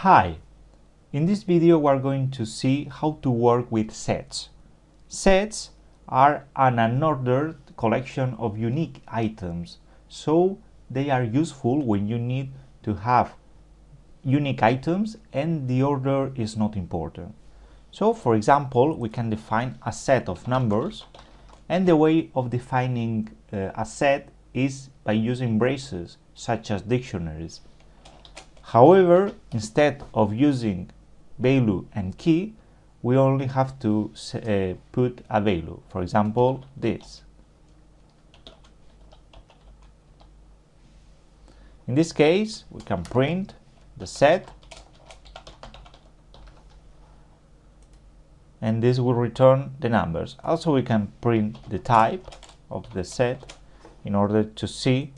Hi! In this video we are going to see how to work with sets. Sets are an unordered collection of unique items, so they are useful when you need to have unique items and the order is not important. So for example, we can define a set of numbers, and the way of defining a set is by using braces such as dictionaries. However, instead of using value and key, we only have to put a value, for example this. In this case, we can print the set, and this will return the numbers. Also, we can print the type of the set in order to see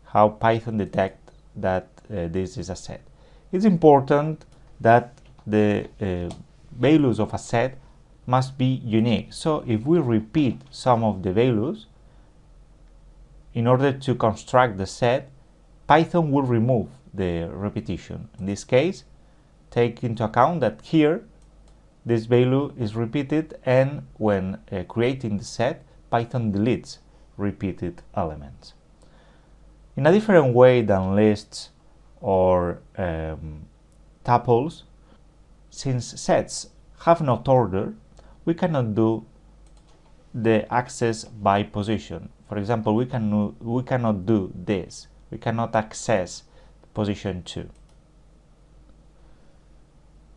how Python detects that this is a set. It's important that the values of a set must be unique. So if we repeat some of the values in order to construct the set, Python will remove the repetition. In this case, take into account that here this value is repeated, and when creating the set, Python deletes repeated elements. In a different way than lists or tuples, since sets have not order, we cannot do the access by position. For example, we cannot do this. We cannot access position 2.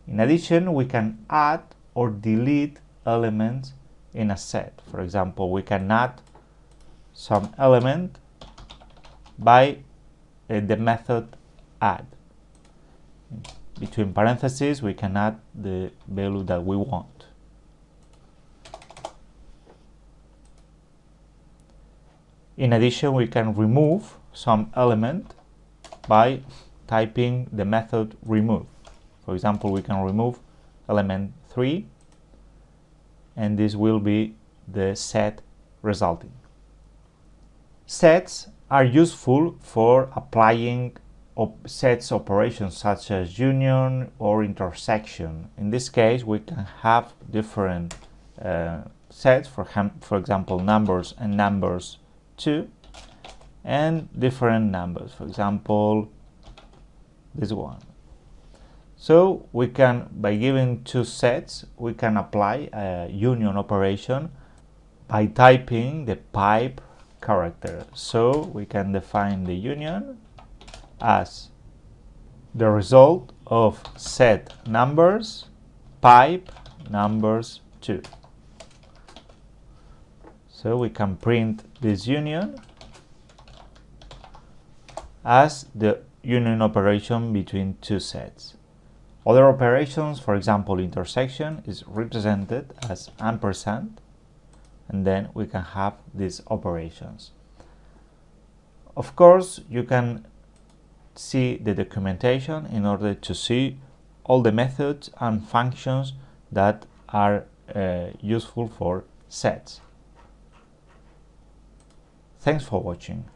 In addition, we can add or delete elements in a set. For example, we can add some element by the method add. Between parentheses, we can add the value that we want. In addition, we can remove some element by typing the method remove. For example, we can remove element 3, and this will be the set resulting. Sets are useful for applying sets operations such as union or intersection. In this case, we can have different sets, for example, numbers and numbers 2, and different numbers, for example, this one. So we can, by giving two sets, we can apply a union operation by typing the pipe character. So we can define the union as the result of set numbers pipe numbers 2. So we can print this union as the union operation between two sets. Other operations, for example intersection, is represented as ampersand, and then we can have these operations. Of course, you can see the documentation in order to see all the methods and functions that are useful for sets. Thanks for watching.